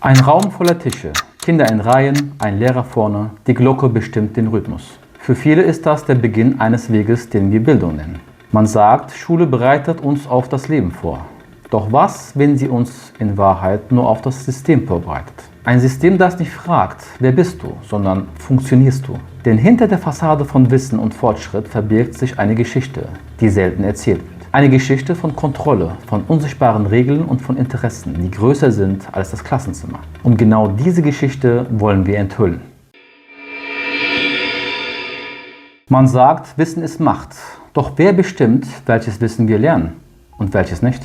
Ein Raum voller Tische, Kinder in Reihen, ein Lehrer vorne, die Glocke bestimmt den Rhythmus. Für viele ist das der Beginn eines Weges, den wir Bildung nennen. Man sagt, Schule bereitet uns auf das Leben vor. Doch was, wenn sie uns in Wahrheit nur auf das System vorbereitet? Ein System, das nicht fragt, wer bist du, sondern funktionierst du. Denn hinter der Fassade von Wissen und Fortschritt verbirgt sich eine Geschichte, die selten erzählt wird. Eine Geschichte von Kontrolle, von unsichtbaren Regeln und von Interessen, die größer sind als das Klassenzimmer. Und genau diese Geschichte wollen wir enthüllen. Man sagt, Wissen ist Macht. Doch wer bestimmt, welches Wissen wir lernen und welches nicht?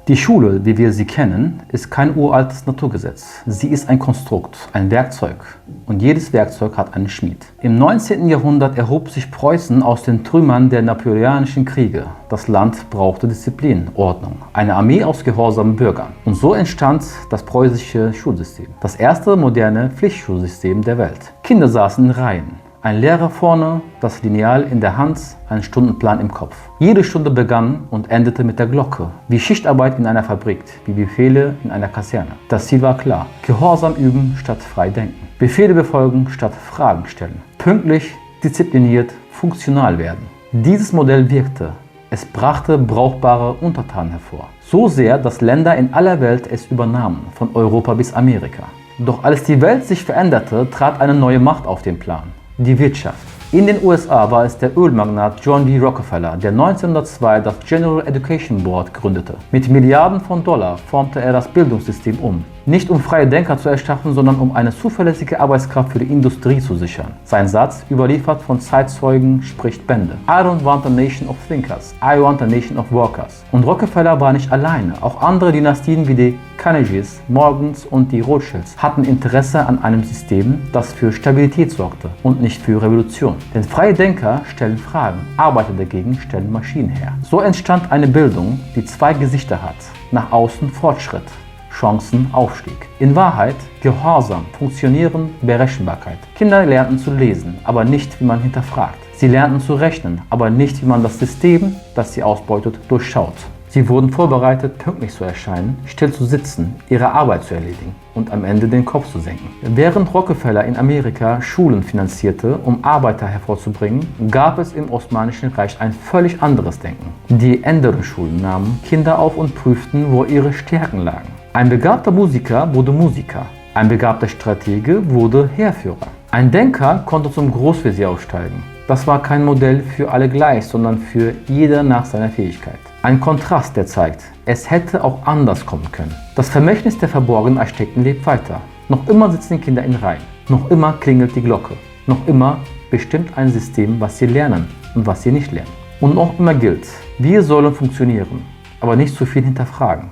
Die Schule, wie wir sie kennen, ist kein uraltes Naturgesetz. Sie ist ein Konstrukt, ein Werkzeug. Und jedes Werkzeug hat einen Schmied. Im 19. Jahrhundert erhob sich Preußen aus den Trümmern der napoleonischen Kriege. Das Land brauchte Disziplin, Ordnung, eine Armee aus gehorsamen Bürgern. Und so entstand das preußische Schulsystem. Das erste moderne Pflichtschulsystem der Welt. Kinder saßen in Reihen. Ein Lehrer vorne, das Lineal in der Hand, ein Stundenplan im Kopf. Jede Stunde begann und endete mit der Glocke, wie Schichtarbeit in einer Fabrik, wie Befehle in einer Kaserne. Das Ziel war klar: Gehorsam üben statt frei denken, Befehle befolgen statt Fragen stellen, pünktlich, diszipliniert, funktional werden. Dieses Modell wirkte. Es brachte brauchbare Untertanen hervor. So sehr, dass Länder in aller Welt es übernahmen, von Europa bis Amerika. Doch als die Welt sich veränderte, trat eine neue Macht auf den Plan: die Wirtschaft. In den USA war es der Ölmagnat John D. Rockefeller, der 1902 das General Education Board gründete. Mit Milliarden von Dollar formte er das Bildungssystem um. Nicht um freie Denker zu erschaffen, sondern um eine zuverlässige Arbeitskraft für die Industrie zu sichern. Sein Satz, überliefert von Zeitzeugen, spricht Bände. I don't want a nation of thinkers, I want a nation of workers. Und Rockefeller war nicht alleine. Auch andere Dynastien wie die Carnegies, Morgans und die Rothschilds hatten Interesse an einem System, das für Stabilität sorgte und nicht für Revolution. Denn freie Denker stellen Fragen, Arbeiter dagegen stellen Maschinen her. So entstand eine Bildung, die zwei Gesichter hat. Nach außen Fortschritt, Chancen, Aufstieg. In Wahrheit Gehorsam, Funktionieren, Berechenbarkeit. Kinder lernten zu lesen, aber nicht, wie man hinterfragt. Sie lernten zu rechnen, aber nicht, wie man das System, das sie ausbeutet, durchschaut. Sie wurden vorbereitet, pünktlich zu erscheinen, still zu sitzen, ihre Arbeit zu erledigen und am Ende den Kopf zu senken. Während Rockefeller in Amerika Schulen finanzierte, um Arbeiter hervorzubringen, gab es im Osmanischen Reich ein völlig anderes Denken. Die Enderun-Schulen nahmen Kinder auf und prüften, wo ihre Stärken lagen. Ein begabter Musiker wurde Musiker, ein begabter Stratege wurde Heerführer. Ein Denker konnte zum Großvezier aufsteigen. Das war kein Modell für alle gleich, sondern für jeder nach seiner Fähigkeit. Ein Kontrast, der zeigt, es hätte auch anders kommen können. Das Vermächtnis der verborgenen Architekten lebt weiter. Noch immer sitzen die Kinder in Reihen. Noch immer klingelt die Glocke. Noch immer bestimmt ein System, was sie lernen und was sie nicht lernen. Und noch immer gilt, wir sollen funktionieren, aber nicht zu viel hinterfragen.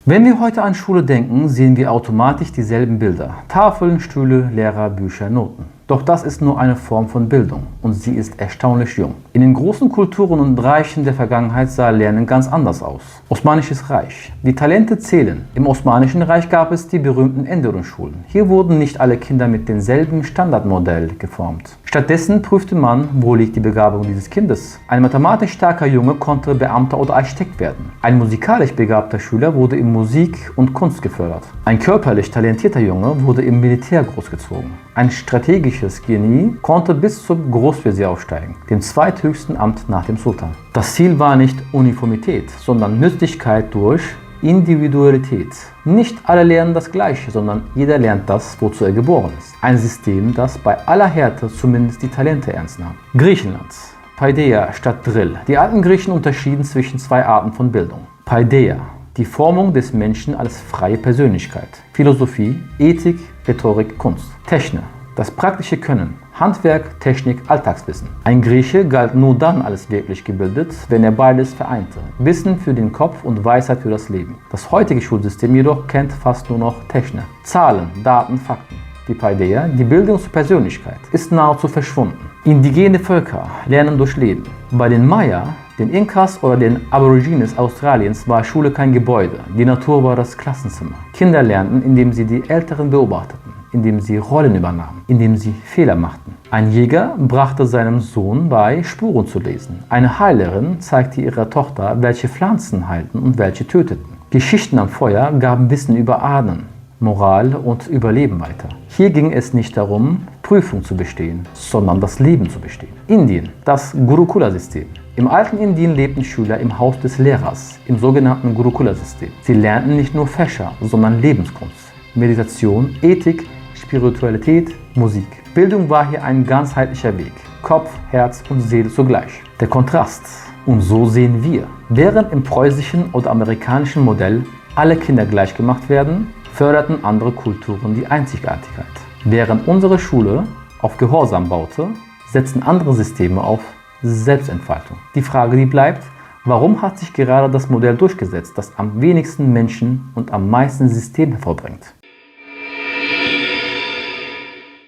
Wenn wir heute an Schule denken, sehen wir automatisch dieselben Bilder. Tafeln, Stühle, Lehrer, Bücher, Noten. Doch das ist nur eine Form von Bildung und sie ist erstaunlich jung. In den großen Kulturen und Reichen der Vergangenheit sah Lernen ganz anders aus. Osmanisches Reich. Die Talente zählen. Im Osmanischen Reich gab es die berühmten Enderun-Schulen. Hier wurden nicht alle Kinder mit demselben Standardmodell geformt. Stattdessen prüfte man, wo liegt die Begabung dieses Kindes. Ein mathematisch starker Junge konnte Beamter oder Architekt werden. Ein musikalisch begabter Schüler wurde in Musik und Kunst gefördert. Ein körperlich talentierter Junge wurde im Militär großgezogen. Ein strategisches Genie konnte bis zum Großvezier aufsteigen, dem zweithöchsten Amt nach dem Sultan. Das Ziel war nicht Uniformität, sondern Nützlichkeit durch Individualität. Nicht alle lernen das Gleiche, sondern jeder lernt das, wozu er geboren ist. Ein System, das bei aller Härte zumindest die Talente ernst nahm. Griechenland. Paideia statt Drill. Die alten Griechen unterschieden zwischen zwei Arten von Bildung. Paideia, die Formung des Menschen als freie Persönlichkeit. Philosophie, Ethik, Rhetorik, Kunst. Techne, das praktische Können. Handwerk, Technik, Alltagswissen. Ein Grieche galt nur dann als wirklich gebildet, wenn er beides vereinte. Wissen für den Kopf und Weisheit für das Leben. Das heutige Schulsystem jedoch kennt fast nur noch Techne. Zahlen, Daten, Fakten. Die Paideia, die Bildung zur Persönlichkeit, ist nahezu verschwunden. Indigene Völker lernen durch Leben. Bei den Maya, den Inkas oder den Aborigines Australiens war Schule kein Gebäude. Die Natur war das Klassenzimmer. Kinder lernten, indem sie die Älteren beobachteten, indem sie Rollen übernahmen, indem sie Fehler machten. Ein Jäger brachte seinem Sohn bei, Spuren zu lesen. Eine Heilerin zeigte ihrer Tochter, welche Pflanzen heilten und welche töteten. Geschichten am Feuer gaben Wissen über Ahnen, Moral und Überleben weiter. Hier ging es nicht darum, Prüfung zu bestehen, sondern das Leben zu bestehen. Indien, das Gurukula-System. Im alten Indien lebten Schüler im Haus des Lehrers, im sogenannten Gurukula-System. Sie lernten nicht nur Fächer, sondern Lebenskunst, Meditation, Ethik, Spiritualität, Musik. Bildung war hier ein ganzheitlicher Weg. Kopf, Herz und Seele zugleich. Der Kontrast. Und so sehen wir. Während im preußischen oder amerikanischen Modell alle Kinder gleich gemacht werden, förderten andere Kulturen die Einzigartigkeit. Während unsere Schule auf Gehorsam baute, setzten andere Systeme auf Selbstentfaltung. Die Frage, die bleibt, warum hat sich gerade das Modell durchgesetzt, das am wenigsten Menschen und am meisten System hervorbringt?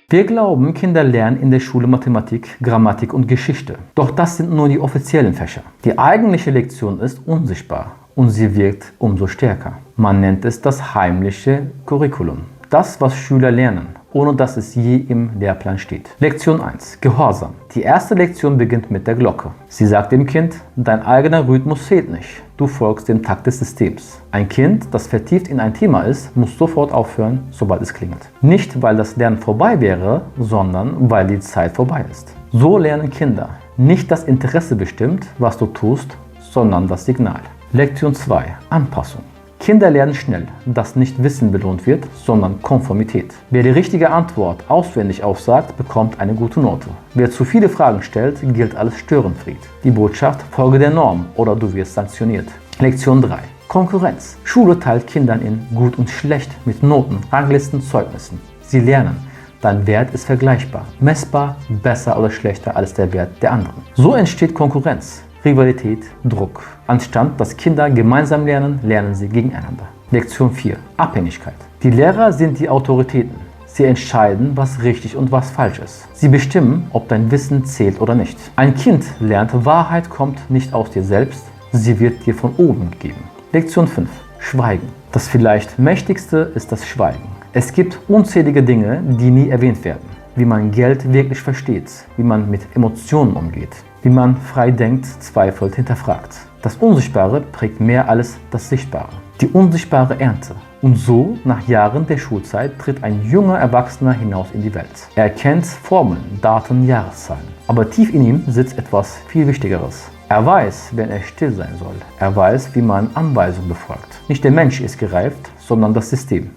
Wir glauben, Kinder lernen in der Schule Mathematik, Grammatik und Geschichte. Doch das sind nur die offiziellen Fächer. Die eigentliche Lektion ist unsichtbar und sie wirkt umso stärker. Man nennt es das heimliche Curriculum. Das, was Schüler lernen, ohne dass es je im Lehrplan steht. Lektion 1. Gehorsam. Die erste Lektion beginnt mit der Glocke. Sie sagt dem Kind, dein eigener Rhythmus zählt nicht. Du folgst dem Takt des Systems. Ein Kind, das vertieft in ein Thema ist, muss sofort aufhören, sobald es klingelt. Nicht, weil das Lernen vorbei wäre, sondern weil die Zeit vorbei ist. So lernen Kinder. Nicht das Interesse bestimmt, was du tust, sondern das Signal. Lektion 2. Anpassung. Kinder lernen schnell, dass nicht Wissen belohnt wird, sondern Konformität. Wer die richtige Antwort auswendig aufsagt, bekommt eine gute Note. Wer zu viele Fragen stellt, gilt als Störenfried. Die Botschaft: folge der Norm oder du wirst sanktioniert. Lektion 3. Konkurrenz. Schule teilt Kindern in gut und schlecht mit Noten, Ranglisten, Zeugnissen. Sie lernen. Dein Wert ist vergleichbar, messbar, besser oder schlechter als der Wert der anderen. So entsteht Konkurrenz. Rivalität, Druck. Anstatt dass Kinder gemeinsam lernen, lernen sie gegeneinander. Lektion 4. Abhängigkeit. Die Lehrer sind die Autoritäten. Sie entscheiden, was richtig und was falsch ist. Sie bestimmen, ob dein Wissen zählt oder nicht. Ein Kind lernt, Wahrheit kommt nicht aus dir selbst, sie wird dir von oben gegeben. Lektion 5. Schweigen. Das vielleicht mächtigste ist das Schweigen. Es gibt unzählige Dinge, die nie erwähnt werden. Wie man Geld wirklich versteht, wie man mit Emotionen umgeht, wie man frei denkt, zweifelt, hinterfragt. Das Unsichtbare prägt mehr als das Sichtbare. Die unsichtbare Ernte. Und so, nach Jahren der Schulzeit, tritt ein junger Erwachsener hinaus in die Welt. Er kennt Formeln, Daten, Jahreszahlen. Aber tief in ihm sitzt etwas viel Wichtigeres. Er weiß, wenn er still sein soll. Er weiß, wie man Anweisungen befolgt. Nicht der Mensch ist gereift, sondern das System.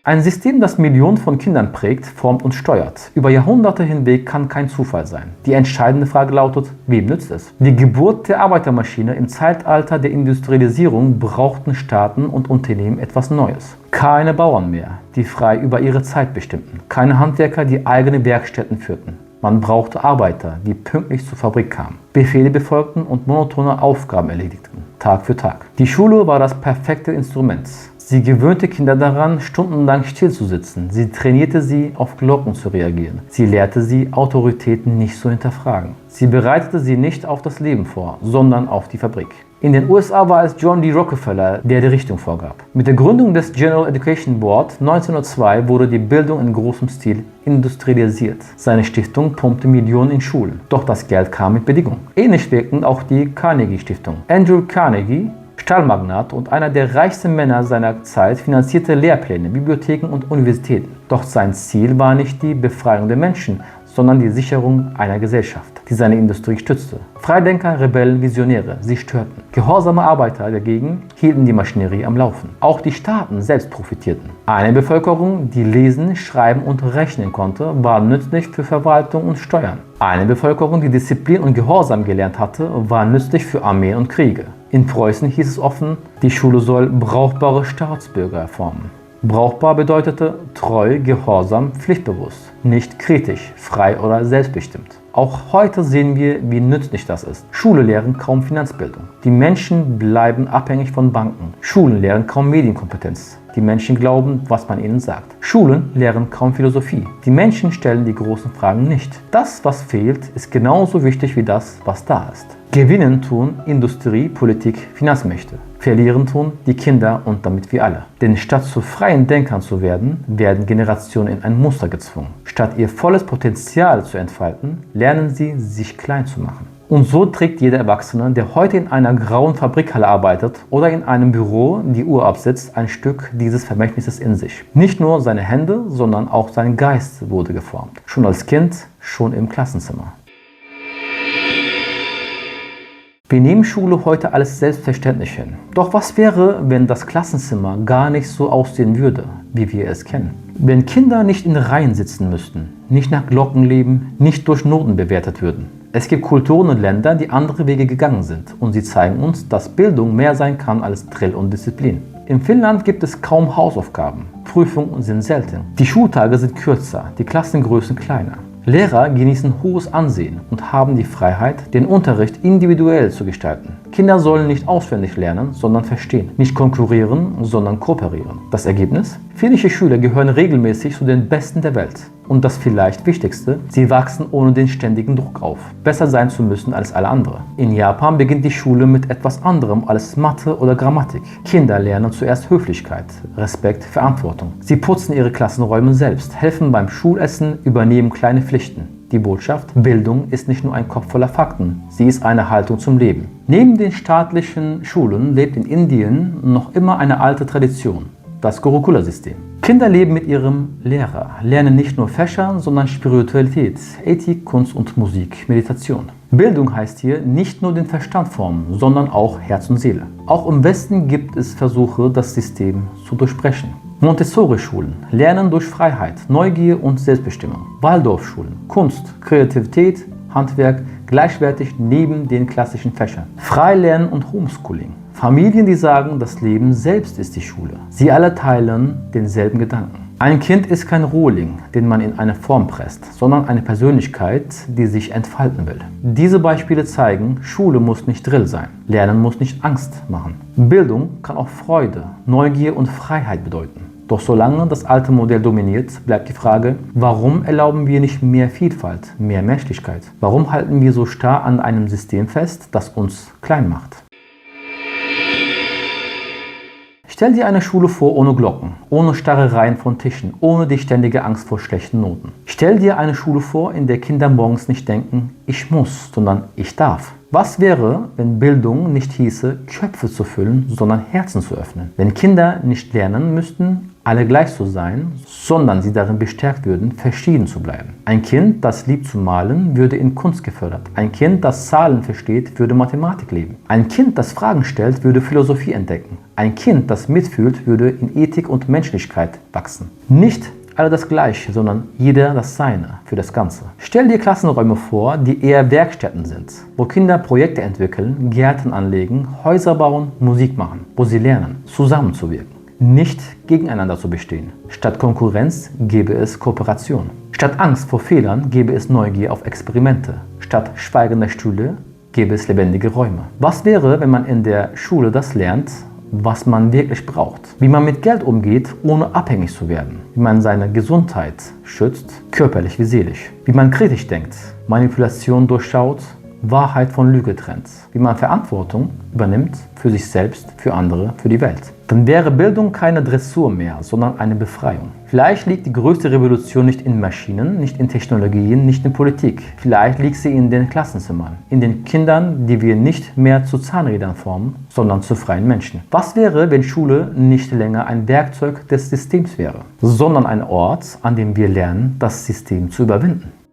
Ein System, das Millionen von Kindern prägt, formt und steuert. Über Jahrhunderte hinweg kann kein Zufall sein. Die entscheidende Frage lautet, wem nützt es? Die Geburt der Arbeitermaschine im Zeitalter der Industrialisierung brauchten Staaten und Unternehmen etwas Neues. Keine Bauern mehr, die frei über ihre Zeit bestimmten. Keine Handwerker, die eigene Werkstätten führten. Man brauchte Arbeiter, die pünktlich zur Fabrik kamen, Befehle befolgten und monotone Aufgaben erledigten, Tag für Tag. Die Schule war das perfekte Instrument. Sie gewöhnte Kinder daran, stundenlang still zu sitzen. Sie trainierte sie, auf Glocken zu reagieren. Sie lehrte sie, Autoritäten nicht zu hinterfragen. Sie bereitete sie nicht auf das Leben vor, sondern auf die Fabrik. In den USA war es John D. Rockefeller, der die Richtung vorgab. Mit der Gründung des General Education Board 1902 wurde die Bildung in großem Stil industrialisiert. Seine Stiftung pumpte Millionen in Schulen. Doch das Geld kam mit Bedingungen. Ähnlich wirkten auch die Carnegie-Stiftung. Andrew Carnegie, Stahlmagnat und einer der reichsten Männer seiner Zeit, finanzierte Lehrpläne, Bibliotheken und Universitäten. Doch sein Ziel war nicht die Befreiung der Menschen, sondern die Sicherung einer Gesellschaft, die seine Industrie stützte. Freidenker, Rebellen, Visionäre, sie störten. Gehorsame Arbeiter dagegen hielten die Maschinerie am Laufen. Auch die Staaten selbst profitierten. Eine Bevölkerung, die lesen, schreiben und rechnen konnte, war nützlich für Verwaltung und Steuern. Eine Bevölkerung, die Disziplin und Gehorsam gelernt hatte, war nützlich für Armeen und Kriege. In Preußen hieß es offen, die Schule soll brauchbare Staatsbürger formen. Brauchbar bedeutete treu, gehorsam, pflichtbewusst, nicht kritisch, frei oder selbstbestimmt. Auch heute sehen wir, wie nützlich das ist. Schulen lehren kaum Finanzbildung. Die Menschen bleiben abhängig von Banken. Schulen lehren kaum Medienkompetenz. Die Menschen glauben, was man ihnen sagt. Schulen lehren kaum Philosophie. Die Menschen stellen die großen Fragen nicht. Das, was fehlt, ist genauso wichtig wie das, was da ist. Gewinnen tun Industrie, Politik, Finanzmächte. Verlieren tun die Kinder und damit wir alle. Denn statt zu freien Denkern zu werden, werden Generationen in ein Muster gezwungen. Statt ihr volles Potenzial zu entfalten, lernen sie, sich klein zu machen. Und so trägt jeder Erwachsene, der heute in einer grauen Fabrikhalle arbeitet oder in einem Büro die Uhr absitzt, ein Stück dieses Vermächtnisses in sich. Nicht nur seine Hände, sondern auch sein Geist wurde geformt. Schon als Kind, schon im Klassenzimmer. Wir nehmen Schule heute alles selbstverständlich hin. Doch was wäre, wenn das Klassenzimmer gar nicht so aussehen würde, wie wir es kennen? Wenn Kinder nicht in Reihen sitzen müssten, nicht nach Glocken leben, nicht durch Noten bewertet würden. Es gibt Kulturen und Länder, die andere Wege gegangen sind und sie zeigen uns, dass Bildung mehr sein kann als Drill und Disziplin. In Finnland gibt es kaum Hausaufgaben, Prüfungen sind selten. Die Schultage sind kürzer, die Klassengrößen kleiner. Lehrer genießen hohes Ansehen und haben die Freiheit, den Unterricht individuell zu gestalten. Kinder sollen nicht auswendig lernen, sondern verstehen. Nicht konkurrieren, sondern kooperieren. Das Ergebnis? Finnische Schüler gehören regelmäßig zu den Besten der Welt. Und das vielleicht Wichtigste, sie wachsen ohne den ständigen Druck auf, besser sein zu müssen als alle anderen. In Japan beginnt die Schule mit etwas anderem als Mathe oder Grammatik. Kinder lernen zuerst Höflichkeit, Respekt, Verantwortung. Sie putzen ihre Klassenräume selbst, helfen beim Schulessen, übernehmen kleine Pflichten. Die Botschaft: Bildung ist nicht nur ein Kopf voller Fakten, sie ist eine Haltung zum Leben. Neben den staatlichen Schulen lebt in Indien noch immer eine alte Tradition, das Gurukula-System. Kinder leben mit ihrem Lehrer, lernen nicht nur Fächer, sondern Spiritualität, Ethik, Kunst und Musik, Meditation. Bildung heißt hier nicht nur den Verstand formen, sondern auch Herz und Seele. Auch im Westen gibt es Versuche, das System zu durchbrechen. Montessori-Schulen, Lernen durch Freiheit, Neugier und Selbstbestimmung. Waldorfschulen, Kunst, Kreativität, Handwerk, gleichwertig neben den klassischen Fächern. Freilernen und Homeschooling. Familien, die sagen, das Leben selbst ist die Schule. Sie alle teilen denselben Gedanken. Ein Kind ist kein Rohling, den man in eine Form presst, sondern eine Persönlichkeit, die sich entfalten will. Diese Beispiele zeigen, Schule muss nicht Drill sein. Lernen muss nicht Angst machen. Bildung kann auch Freude, Neugier und Freiheit bedeuten. Doch solange das alte Modell dominiert, bleibt die Frage, warum erlauben wir nicht mehr Vielfalt, mehr Menschlichkeit? Warum halten wir so starr an einem System fest, das uns klein macht? Stell dir eine Schule vor ohne Glocken, ohne starre Reihen von Tischen, ohne die ständige Angst vor schlechten Noten. Stell dir eine Schule vor, in der Kinder morgens nicht denken, ich muss, sondern ich darf. Was wäre, wenn Bildung nicht hieße, Köpfe zu füllen, sondern Herzen zu öffnen? Wenn Kinder nicht lernen müssten, alle gleich zu sein, sondern sie darin bestärkt würden, verschieden zu bleiben. Ein Kind, das liebt zu malen, würde in Kunst gefördert. Ein Kind, das Zahlen versteht, würde Mathematik leben. Ein Kind, das Fragen stellt, würde Philosophie entdecken. Ein Kind, das mitfühlt, würde in Ethik und Menschlichkeit wachsen. Nicht alle das Gleiche, sondern jeder das Seine für das Ganze. Stell dir Klassenräume vor, die eher Werkstätten sind, wo Kinder Projekte entwickeln, Gärten anlegen, Häuser bauen, Musik machen, wo sie lernen, zusammenzuwirken. Nicht gegeneinander zu bestehen. Statt Konkurrenz gäbe es Kooperation. Statt Angst vor Fehlern gäbe es Neugier auf Experimente. Statt schweigender Stühle gäbe es lebendige Räume. Was wäre, wenn man in der Schule das lernt, was man wirklich braucht? Wie man mit Geld umgeht, ohne abhängig zu werden. Wie man seine Gesundheit schützt, körperlich wie seelisch. Wie man kritisch denkt, Manipulation durchschaut, Wahrheit von Lüge trennt. Wie man Verantwortung übernimmt für sich selbst, für andere, für die Welt. Dann wäre Bildung keine Dressur mehr, sondern eine Befreiung. Vielleicht liegt die größte Revolution nicht in Maschinen, nicht in Technologien, nicht in Politik. Vielleicht liegt sie in den Klassenzimmern, in den Kindern, die wir nicht mehr zu Zahnrädern formen, sondern zu freien Menschen. Was wäre, wenn Schule nicht länger ein Werkzeug des Systems wäre, sondern ein Ort, an dem wir lernen, das System zu überwinden?